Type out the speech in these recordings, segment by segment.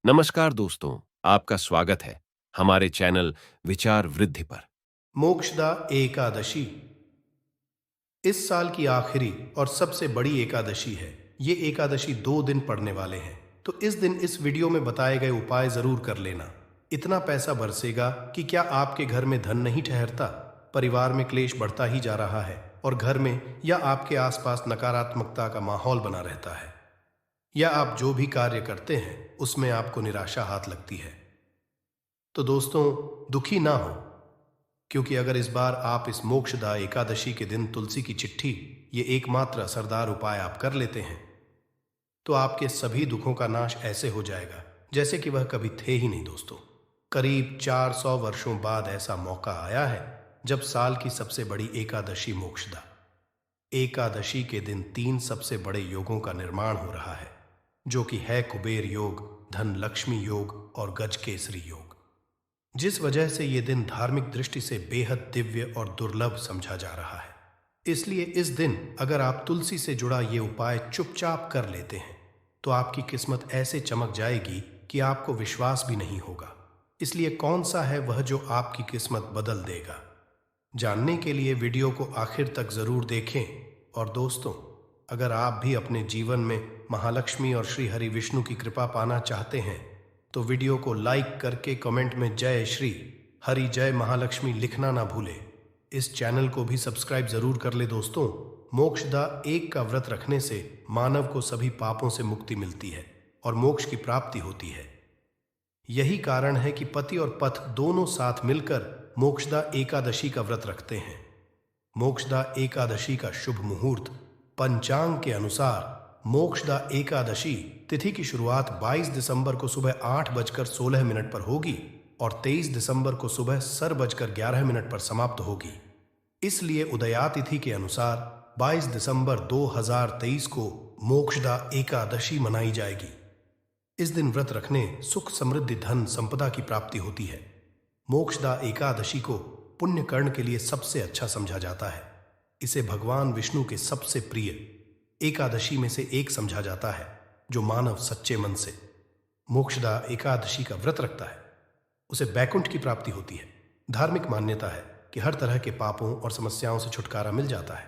नमस्कार दोस्तों, आपका स्वागत है हमारे चैनल विचार वृद्धि पर। मोक्षदा एकादशी इस साल की आखिरी और सबसे बड़ी एकादशी है। ये एकादशी 2 दिन पड़ने वाले हैं, तो इस दिन इस वीडियो में बताए गए उपाय जरूर कर लेना। इतना पैसा बरसेगा कि क्या आपके घर में धन नहीं ठहरता, परिवार में क्लेश बढ़ता ही जा रहा है और घर में या आपके आसपास नकारात्मकता का माहौल बना रहता है, या आप जो भी कार्य करते हैं उसमें आपको निराशा हाथ लगती है। तो दोस्तों, दुखी ना हो, क्योंकि अगर इस बार आप इस मोक्षदा एकादशी के दिन तुलसी की चिट्ठी, ये एकमात्र असरदार उपाय आप कर लेते हैं, तो आपके सभी दुखों का नाश ऐसे हो जाएगा जैसे कि वह कभी थे ही नहीं। दोस्तों, करीब 400 वर्षों बाद ऐसा मौका आया है जब साल की सबसे बड़ी एकादशी मोक्षदा एकादशी के दिन 3 सबसे बड़े योगों का निर्माण हो रहा है, जो कि है कुबेर योग, धन लक्ष्मी योग और गजकेसरी योग, जिस वजह से यह दिन धार्मिक दृष्टि से बेहद दिव्य और दुर्लभ समझा जा रहा है। इसलिए इस दिन अगर आप तुलसी से जुड़ा ये उपाय चुपचाप कर लेते हैं, तो आपकी किस्मत ऐसे चमक जाएगी कि आपको विश्वास भी नहीं होगा। इसलिए कौन सा है वह जो आपकी किस्मत बदल देगा, जानने के लिए वीडियो को आखिर तक जरूर देखें। और दोस्तों, अगर आप भी अपने जीवन में महालक्ष्मी और श्री हरि विष्णु की कृपा पाना चाहते हैं, तो वीडियो को लाइक करके कमेंट में जय श्री हरि जय महालक्ष्मी लिखना ना भूले। इस चैनल को भी सब्सक्राइब जरूर कर ले। दोस्तों, मोक्षदा एक का व्रत रखने से मानव को सभी पापों से मुक्ति मिलती है और मोक्ष की प्राप्ति होती है। यही कारण है कि पति और पथ दोनों साथ मिलकर मोक्षदा एकादशी का व्रत रखते हैं। मोक्षदा एकादशी का शुभ मुहूर्त पंचांग के अनुसार मोक्षदा एकादशी तिथि की शुरुआत 22 दिसंबर को सुबह 8:16 पर होगी और 23 दिसंबर को सुबह 11:11 पर समाप्त होगी। इसलिए उदया तिथि के अनुसार 22 दिसंबर 2023 को मोक्षदा एकादशी मनाई जाएगी। इस दिन व्रत रखने सुख समृद्धि धन संपदा की प्राप्ति होती है। मोक्षदा एकादशी को पुण्य कर्ण के लिए सबसे अच्छा समझा जाता है। इसे भगवान विष्णु के सबसे प्रिय एकादशी में से एक समझा जाता है। जो मानव सच्चे मन से मोक्षदा एकादशी का व्रत रखता है, उसे बैकुंठ की प्राप्ति होती है। धार्मिक मान्यता है कि हर तरह के पापों और समस्याओं से छुटकारा मिल जाता है।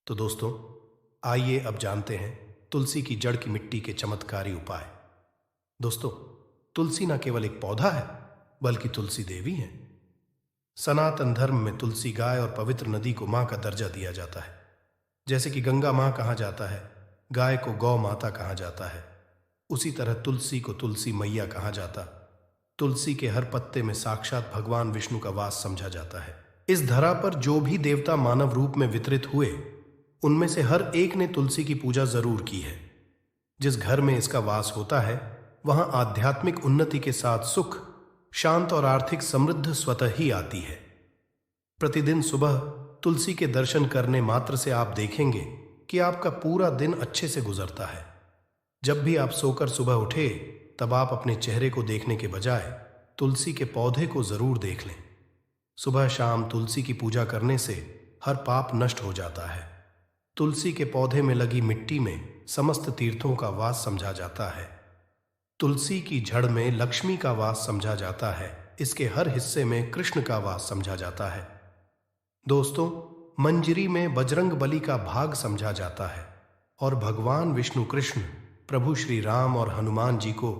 तो दोस्तों, आइए अब जानते हैं तुलसी की जड़ की मिट्टी के चमत्कारी उपाय। दोस्तों, तुलसी न केवल एक पौधा है, बल्कि तुलसी देवी है। सनातन धर्म में तुलसी गाय और पवित्र नदी को मां का दर्जा दिया जाता है। जैसे कि गंगा मां कहा जाता है, गाय को गौ माता कहा जाता है, उसी तरह तुलसी को तुलसी मैया कहा जाता। तुलसी के हर पत्ते में साक्षात भगवान विष्णु का वास समझा जाता है। इस धरा पर जो भी देवता मानव रूप में वितरित हुए, उनमें से हर एक ने तुलसी की पूजा जरूर की है। जिस घर में इसका वास होता है, वहां आध्यात्मिक उन्नति के साथ सुख, शांत और आर्थिक समृद्धि स्वतः ही आती है। प्रतिदिन सुबह तुलसी के दर्शन करने मात्र से आप देखेंगे कि आपका पूरा दिन अच्छे से गुजरता है। जब भी आप सोकर सुबह उठे, तब आप अपने चेहरे को देखने के बजाय तुलसी के पौधे को जरूर देख लें। सुबह शाम तुलसी की पूजा करने से हर पाप नष्ट हो जाता है। तुलसी के पौधे में लगी मिट्टी में समस्त तीर्थों का वास समझा जाता है। तुलसी की जड़ में लक्ष्मी का वास समझा जाता है। इसके हर हिस्से में कृष्ण का वास समझा जाता है। दोस्तों, मंजरी में बजरंग बली का भाग समझा जाता है और भगवान विष्णु कृष्ण, प्रभु श्री राम और हनुमान जी को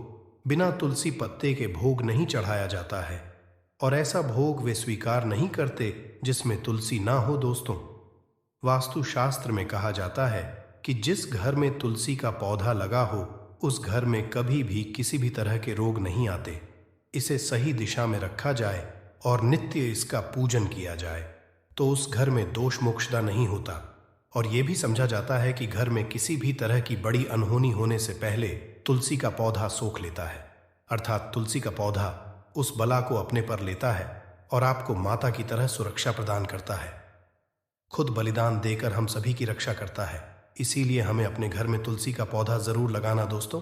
बिना तुलसी पत्ते के भोग नहीं चढ़ाया जाता है, और ऐसा भोग वे स्वीकार नहीं करते जिसमें तुलसी ना हो। दोस्तों, वास्तु शास्त्र में कहा जाता है कि जिस घर में तुलसी का पौधा लगा हो, उस घर में कभी भी किसी भी तरह के रोग नहीं आते। इसे सही दिशा में रखा जाए और नित्य इसका पूजन किया जाए तो उस घर में दोष मोक्षदा नहीं होता। और यह भी समझा जाता है कि घर में किसी भी तरह की बड़ी अनहोनी होने से पहले तुलसी का पौधा सोख लेता है, अर्थात तुलसी का पौधा उस बला को अपने पर लेता है और आपको माता की तरह सुरक्षा प्रदान करता है। खुद बलिदान देकर हम सभी की रक्षा करता है। इसीलिए हमें अपने घर में तुलसी का पौधा जरूर लगाना। दोस्तों,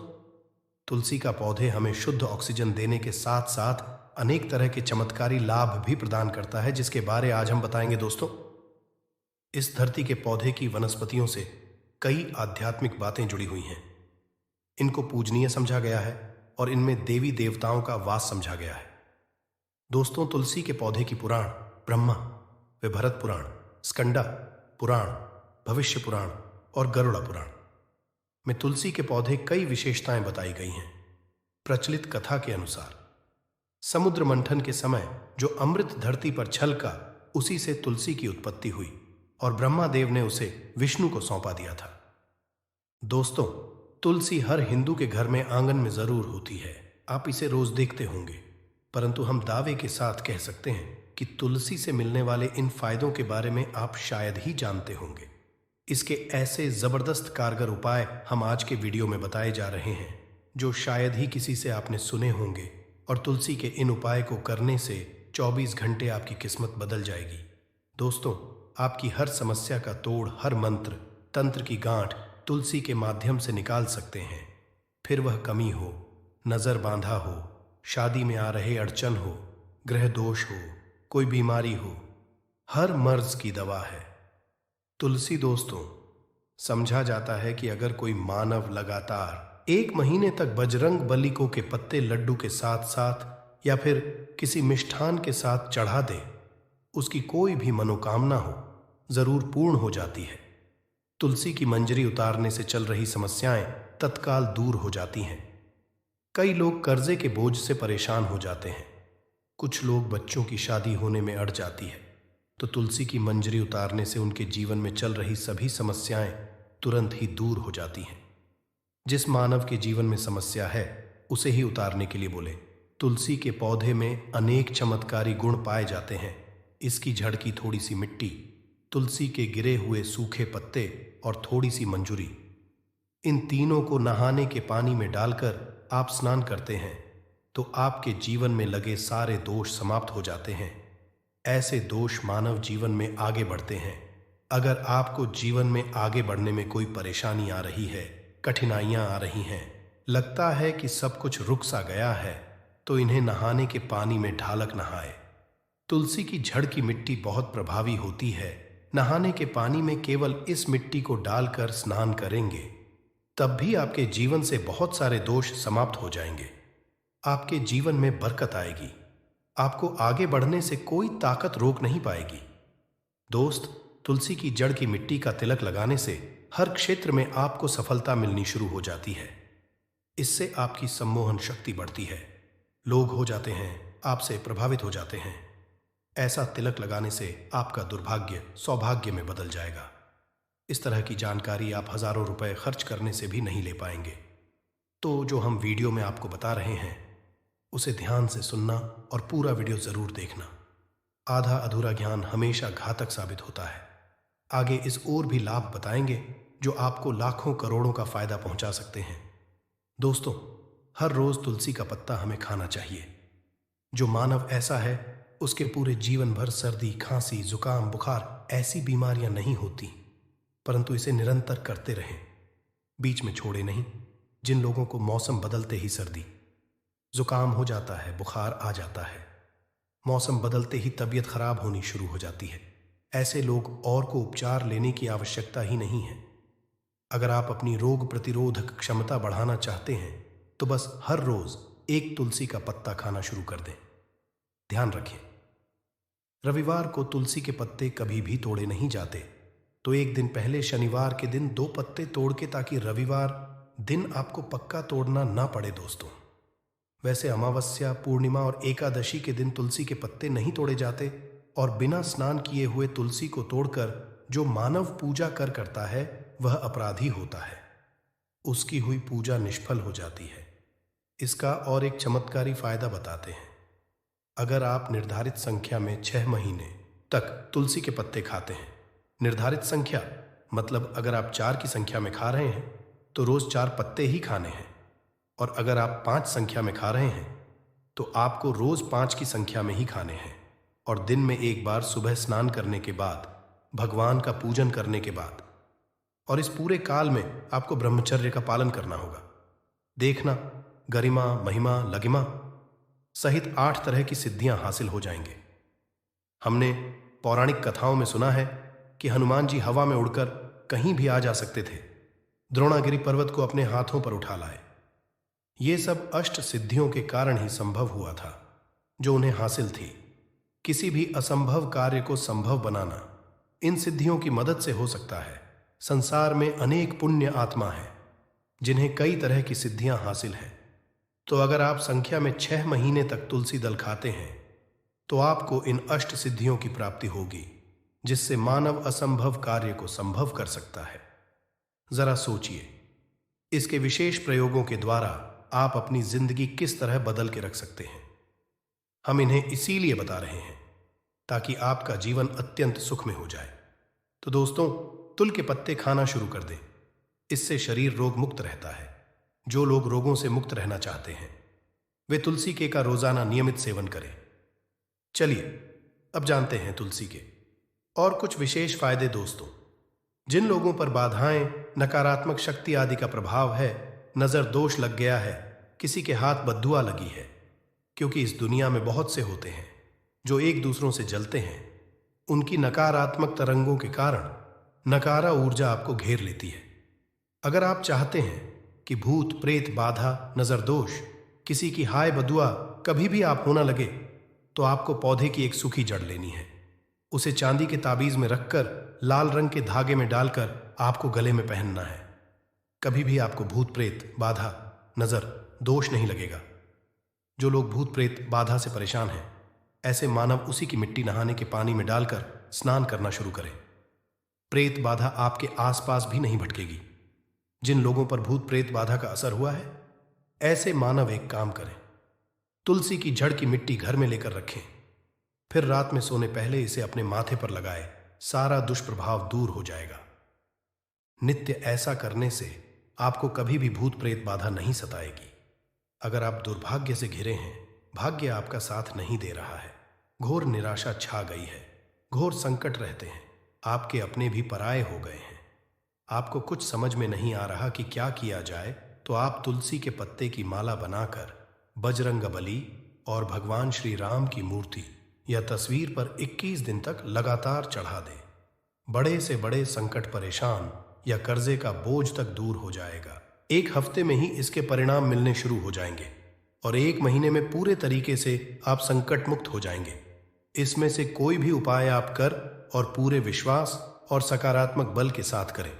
तुलसी का पौधे हमें शुद्ध ऑक्सीजन देने के साथ साथ अनेक तरह के चमत्कारी लाभ भी प्रदान करता है, जिसके बारे आज हम बताएंगे। दोस्तों, इस धरती के पौधे की वनस्पतियों से कई आध्यात्मिक बातें जुड़ी हुई हैं। इनको पूजनीय समझा गया है और इनमें देवी देवताओं का वास समझा गया है। दोस्तों, तुलसी के पौधे की पुराण ब्रह्मा व भरत पुराण, स्कंदा पुराण, भविष्य पुराण और गरुड़ पुराण में तुलसी के पौधे कई विशेषताएं बताई गई हैं। प्रचलित कथा के अनुसार समुद्र मंथन के समय जो अमृत धरती पर छलका, उसी से तुलसी की उत्पत्ति हुई और ब्रह्मादेव ने उसे विष्णु को सौंपा दिया था। दोस्तों, तुलसी हर हिंदू के घर में आंगन में जरूर होती है। आप इसे रोज देखते होंगे, परंतु हम दावे के साथ कह सकते हैं कि तुलसी से मिलने वाले इन फायदों के बारे में आप शायद ही जानते होंगे। इसके ऐसे जबरदस्त कारगर उपाय हम आज के वीडियो में बताए जा रहे हैं जो शायद ही किसी से आपने सुने होंगे, और तुलसी के इन उपाय को करने से 24 घंटे आपकी किस्मत बदल जाएगी। दोस्तों, आपकी हर समस्या का तोड़, हर मंत्र तंत्र की गांठ तुलसी के माध्यम से निकाल सकते हैं। फिर वह कमी हो, नजर बांधा हो, शादी में आ रहे अड़चन हो, ग्रह दोष हो, कोई बीमारी हो, हर मर्ज की दवा है तुलसी। दोस्तों, समझा जाता है कि अगर कोई मानव लगातार 1 महीने तक बजरंग बली को के पत्ते लड्डू के साथ साथ या फिर किसी मिष्ठान के साथ चढ़ा दे, उसकी कोई भी मनोकामना हो जरूर पूर्ण हो जाती है। तुलसी की मंजरी उतारने से चल रही समस्याएं तत्काल दूर हो जाती हैं। कई लोग कर्जे के बोझ से परेशान हो जाते हैं, कुछ लोग बच्चों की शादी होने में अड़ जाती है, तो तुलसी की मंजरी उतारने से उनके जीवन में चल रही सभी समस्याएं तुरंत ही दूर हो जाती हैं। जिस मानव के जीवन में समस्या है उसे ही उतारने के लिए बोले। तुलसी के पौधे में अनेक चमत्कारी गुण पाए जाते हैं। इसकी जड़ की थोड़ी सी मिट्टी, तुलसी के गिरे हुए सूखे पत्ते और थोड़ी सी मंजूरी, इन तीनों को नहाने के पानी में डालकर आप स्नान करते हैं तो आपके जीवन में लगे सारे दोष समाप्त हो जाते हैं। ऐसे दोष मानव जीवन में आगे बढ़ते हैं। अगर आपको जीवन में आगे बढ़ने में कोई परेशानी आ रही है, कठिनाइयां आ रही हैं, लगता है कि सब कुछ रुक सा गया है, तो इन्हें नहाने के पानी में ढालक नहाए। तुलसी की जड़ की मिट्टी बहुत प्रभावी होती है। नहाने के पानी में केवल इस मिट्टी को डालकर स्नान करेंगे, तब भी आपके जीवन से बहुत सारे दोष समाप्त हो जाएंगे। आपके जीवन में बरकत आएगी। आपको आगे बढ़ने से कोई ताकत रोक नहीं पाएगी। दोस्त, तुलसी की जड़ की मिट्टी का तिलक लगाने से हर क्षेत्र में आपको सफलता मिलनी शुरू हो जाती है। इससे आपकी सम्मोहन शक्ति बढ़ती है। लोग हो जाते हैं आपसे प्रभावित हो जाते हैं। ऐसा तिलक लगाने से आपका दुर्भाग्य सौभाग्य में बदल जाएगा। इस तरह की जानकारी आप हजारों रुपए खर्च करने से भी नहीं ले पाएंगे। तो जो हम वीडियो में आपको बता रहे हैं उसे ध्यान से सुनना और पूरा वीडियो जरूर देखना। आधा अधूरा ज्ञान हमेशा घातक साबित होता है। आगे इस और भी लाभ बताएंगे जो आपको लाखों करोड़ों का फायदा पहुंचा सकते हैं। दोस्तों, हर रोज तुलसी का पत्ता हमें खाना चाहिए। जो मानव ऐसा है उसके पूरे जीवन भर सर्दी, खांसी, जुकाम, बुखार ऐसी बीमारियां नहीं होती, परंतु इसे निरंतर करते रहें, बीच में छोड़े नहीं। जिन लोगों को मौसम बदलते ही सर्दी, जुकाम हो जाता है, बुखार आ जाता है, मौसम बदलते ही तबीयत खराब होनी शुरू हो जाती है, ऐसे लोग और को उपचार लेने की आवश्यकता ही नहीं है। अगर आप अपनी रोग प्रतिरोधक क्षमता बढ़ाना चाहते हैं तो बस हर रोज एक तुलसी का पत्ता खाना शुरू कर दें। ध्यान रखें, रविवार को तुलसी के पत्ते कभी भी तोड़े नहीं जाते, तो एक दिन पहले शनिवार के दिन 2 पत्ते तोड़ के, ताकि रविवार दिन आपको पक्का तोड़ना ना पड़े। दोस्तों, वैसे अमावस्या, पूर्णिमा और एकादशी के दिन तुलसी के पत्ते नहीं तोड़े जाते, और बिना स्नान किए हुए तुलसी को तोड़कर जो मानव पूजा करता है वह अपराधी होता है। उसकी हुई पूजा निष्फल हो जाती है। इसका और एक चमत्कारी फायदा बताते हैं। अगर आप निर्धारित संख्या में 6 महीने तक तुलसी के पत्ते खाते हैं, निर्धारित संख्या मतलब अगर आप 4 की संख्या में खा रहे हैं तो रोज 4 पत्ते ही खाने हैं, और अगर आप 5 संख्या में खा रहे हैं तो आपको रोज 5 की संख्या में ही खाने हैं, और दिन में एक बार सुबह स्नान करने के बाद, भगवान का पूजन करने के बाद, और इस पूरे काल में आपको ब्रह्मचर्य का पालन करना होगा। देखना, गरिमा, महिमा, लगिमा सहित 8 तरह की सिद्धियां हासिल हो जाएंगे। हमने पौराणिक कथाओं में सुना है कि हनुमान जी हवा में उड़कर कहीं भी आ जा सकते थे, द्रोणागिरी पर्वत को अपने हाथों पर उठा लाए। ये सब अष्ट सिद्धियों के कारण ही संभव हुआ था जो उन्हें हासिल थी। किसी भी असंभव कार्य को संभव बनाना इन सिद्धियों की मदद से हो सकता है। संसार में अनेक पुण्य आत्मा हैं जिन्हें कई तरह की सिद्धियां हासिल हैं। तो अगर आप संख्या में 6 महीने तक तुलसी दल खाते हैं तो आपको इन अष्ट सिद्धियों की प्राप्ति होगी, जिससे मानव असंभव कार्य को संभव कर सकता है। जरा सोचिए, इसके विशेष प्रयोगों के द्वारा आप अपनी जिंदगी किस तरह बदल के रख सकते हैं। हम इन्हें इसीलिए बता रहे हैं ताकि आपका जीवन अत्यंत सुख में हो जाए। तो दोस्तों, तुल के पत्ते खाना शुरू कर दें। इससे शरीर रोग मुक्त रहता है। जो लोग रोगों से मुक्त रहना चाहते हैं वे तुलसी के का रोजाना नियमित सेवन करें। चलिए अब जानते हैं तुलसी के और कुछ विशेष फायदे। दोस्तों, जिन लोगों पर बाधाएं, नकारात्मक शक्ति आदि का प्रभाव है, नजर दोष लग गया है, किसी के हाथ बद्दुआ लगी है, क्योंकि इस दुनिया में बहुत से होते हैं जो एक दूसरों से जलते हैं, उनकी नकारात्मक तरंगों के कारण नकारा ऊर्जा आपको घेर लेती है। अगर आप चाहते हैं कि भूत प्रेत बाधा, नजर दोष, किसी की हाय बदुआ कभी भी आप होना लगे, तो आपको पौधे की एक सूखी जड़ लेनी है। उसे चांदी के ताबीज में रखकर लाल रंग के धागे में डालकर आपको गले में पहनना है। कभी भी आपको भूत प्रेत बाधा, नजर दोष नहीं लगेगा। जो लोग भूत प्रेत बाधा से परेशान हैं, ऐसे मानव उसी की मिट्टी नहाने के पानी में डालकर स्नान करना शुरू करें। प्रेत बाधा आपके आसपास भी नहीं भटकेगी। जिन लोगों पर भूत प्रेत बाधा का असर हुआ है, ऐसे मानव एक काम करें, तुलसी की जड़ की मिट्टी घर में लेकर रखें, फिर रात में सोने पहले इसे अपने माथे पर लगाए। सारा दुष्प्रभाव दूर हो जाएगा। नित्य ऐसा करने से आपको कभी भी भूत प्रेत बाधा नहीं सताएगी। अगर आप दुर्भाग्य से घिरे हैं, भाग्य आपका साथ नहीं दे रहा है, घोर निराशा छा गई है, घोर संकट रहते हैं, आपके अपने भी पराये हो गए हैं, आपको कुछ समझ में नहीं आ रहा कि क्या किया जाए, तो आप तुलसी के पत्ते की माला बनाकर बजरंगबली और भगवान श्री राम की मूर्ति या तस्वीर पर 21 दिन तक लगातार चढ़ा दें। बड़े से बड़े संकट, परेशान या कर्जे का बोझ तक दूर हो जाएगा। 1 हफ्ते में ही इसके परिणाम मिलने शुरू हो जाएंगे और 1 महीने में पूरे तरीके से आप संकट मुक्त हो जाएंगे। इसमें से कोई भी उपाय आप कर और पूरे विश्वास और सकारात्मक बल के साथ करें।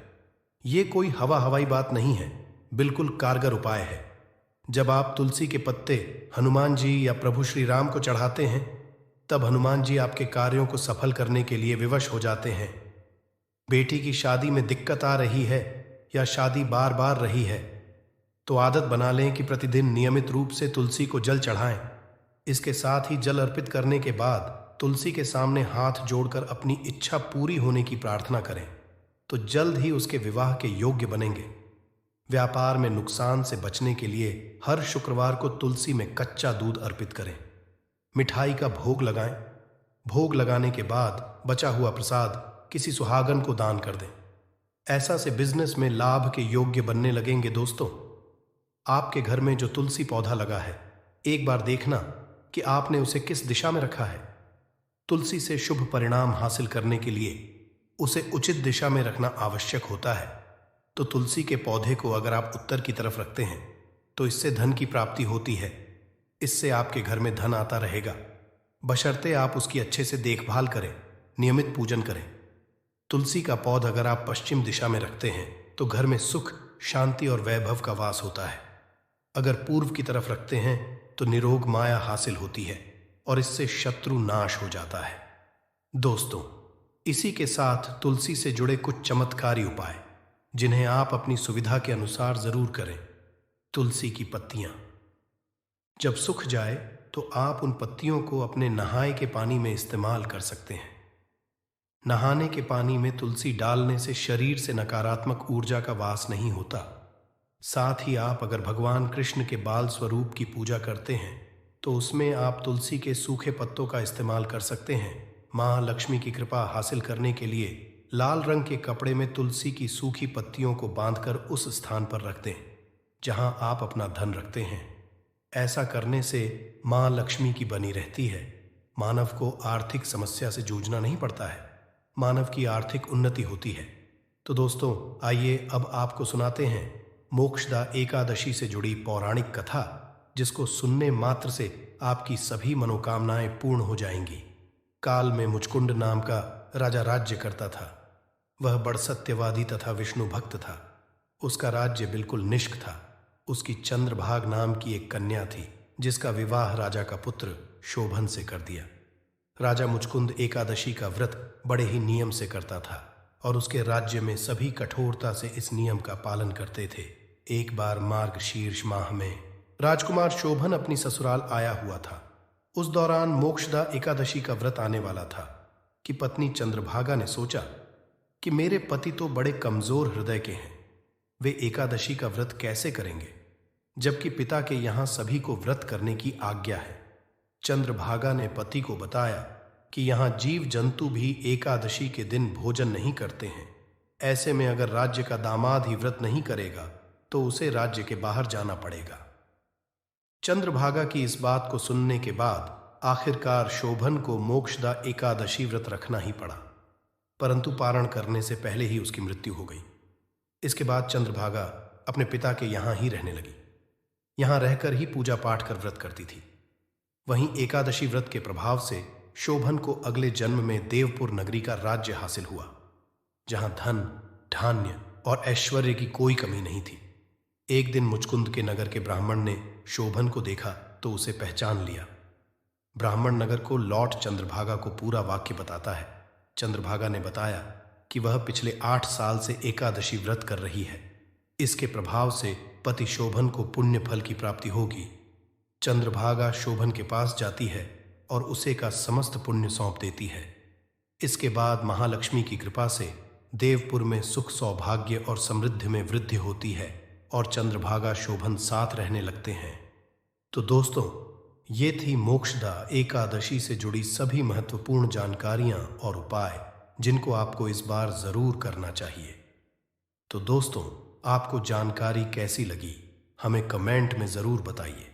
ये कोई हवाई बात नहीं है, बिल्कुल कारगर उपाय है। जब आप तुलसी के पत्ते हनुमान जी या प्रभु श्री राम को चढ़ाते हैं, तब हनुमान जी आपके कार्यों को सफल करने के लिए विवश हो जाते हैं। बेटी की शादी में दिक्कत आ रही है या शादी बार बार रही है, तो आदत बना लें कि प्रतिदिन नियमित रूप से तुलसी को जल चढ़ाएं। इसके साथ ही जल अर्पित करने के बाद तुलसी के सामने हाथ जोड़कर अपनी इच्छा पूरी होने की प्रार्थना करें, तो जल्द ही उसके विवाह के योग्य बनेंगे। व्यापार में नुकसान से बचने के लिए हर शुक्रवार को तुलसी में कच्चा दूध अर्पित करें। मिठाई का भोग लगाएं। भोग लगाने के बाद बचा हुआ प्रसाद किसी सुहागन को दान कर दें। ऐसा से बिजनेस में लाभ के योग्य बनने लगेंगे। दोस्तों, आपके घर में जो तुलसी पौधा लगा है, एक बार देखना कि आपने उसे किस दिशा में रखा है। तुलसी से शुभ परिणाम हासिल करने के लिए उसे उचित दिशा में रखना आवश्यक होता है। तो तुलसी के पौधे को अगर आप उत्तर की तरफ रखते हैं तो इससे धन की प्राप्ति होती है। इससे आपके घर में धन आता रहेगा, बशर्ते आप उसकी अच्छे से देखभाल करें, नियमित पूजन करें। तुलसी का पौधा अगर आप पश्चिम दिशा में रखते हैं तो घर में सुख, शांति और वैभव का वास होता है। अगर पूर्व की तरफ रखते हैं तो निरोग माया हासिल होती है और इससे शत्रु नाश हो जाता है। दोस्तों, इसी के साथ तुलसी से जुड़े कुछ चमत्कारी उपाय जिन्हें आप अपनी सुविधा के अनुसार जरूर करें। तुलसी की पत्तियां जब सूख जाए तो आप उन पत्तियों को अपने नहाए के पानी में इस्तेमाल कर सकते हैं। नहाने के पानी में तुलसी डालने से शरीर से नकारात्मक ऊर्जा का वास नहीं होता। साथ ही आप अगर भगवान कृष्ण के बाल स्वरूप की पूजा करते हैं तो उसमें आप तुलसी के सूखे पत्तों का इस्तेमाल कर सकते हैं। माँ लक्ष्मी की कृपा हासिल करने के लिए लाल रंग के कपड़े में तुलसी की सूखी पत्तियों को बांधकर उस स्थान पर रख दें जहां आप अपना धन रखते हैं। ऐसा करने से माँ लक्ष्मी की बनी रहती है। मानव को आर्थिक समस्या से जूझना नहीं पड़ता है, मानव की आर्थिक उन्नति होती है। तो दोस्तों, आइए अब आपको सुनाते हैं मोक्षदा एकादशी से जुड़ी पौराणिक कथा जिसको सुनने मात्र से आपकी सभी मनोकामनाएं पूर्ण हो जाएंगी। काल में मुचकुंद नाम का राजा राज्य करता था। वह बड़ सत्यवादी तथा विष्णु भक्त था। उसका राज्य बिल्कुल निष्क था। उसकी चंद्रभाग नाम की एक कन्या थी जिसका विवाह राजा का पुत्र शोभन से कर दिया। राजा मुचकुंद एकादशी का व्रत बड़े ही नियम से करता था और उसके राज्य में सभी कठोरता से इस नियम का पालन करते थे। एक बार मार्गशीर्ष माह में राजकुमार शोभन अपनी ससुराल आया हुआ था। उस दौरान मोक्षदा एकादशी का व्रत आने वाला था कि पत्नी चंद्रभागा ने सोचा कि मेरे पति तो बड़े कमजोर हृदय के हैं, वे एकादशी का व्रत कैसे करेंगे जबकि पिता के यहां सभी को व्रत करने की आज्ञा है। चंद्रभागा ने पति को बताया कि यहां जीव जंतु भी एकादशी के दिन भोजन नहीं करते हैं। ऐसे में अगर राज्य का दामाद ही व्रत नहीं करेगा तो उसे राज्य के बाहर जाना पड़ेगा। चंद्रभागा की इस बात को सुनने के बाद आखिरकार शोभन को मोक्षदा एकादशी व्रत रखना ही पड़ा, परंतु पारण करने से पहले ही उसकी मृत्यु हो गई। इसके बाद चंद्रभागा अपने पिता के यहां ही रहने लगी। यहां रहकर ही पूजा पाठ कर व्रत करती थी। वहीं एकादशी व्रत के प्रभाव से शोभन को अगले जन्म में देवपुर नगरी का राज्य हासिल हुआ, जहां धन, धान्य और ऐश्वर्य की कोई कमी नहीं थी। एक दिन मुचकुंद के नगर के ब्राह्मण ने शोभन को देखा तो उसे पहचान लिया। ब्राह्मण नगर को लौट चंद्रभागा को पूरा वाक्य बताता है। चंद्रभागा ने बताया कि वह पिछले 8 साल से एकादशी व्रत कर रही है। इसके प्रभाव से पति शोभन को पुण्य फल की प्राप्ति होगी। चंद्रभागा शोभन के पास जाती है और उसे का समस्त पुण्य सौंप देती है। इसके बाद महालक्ष्मी की कृपा से देवपुर में सुख, सौभाग्य और समृद्धि में वृद्धि होती है और चंद्रभागा शोभन साथ रहने लगते हैं। तो दोस्तों, ये थी मोक्षदा एकादशी से जुड़ी सभी महत्वपूर्ण जानकारियां और उपाय जिनको आपको इस बार जरूर करना चाहिए। तो दोस्तों, आपको जानकारी कैसी लगी हमें कमेंट में जरूर बताइए।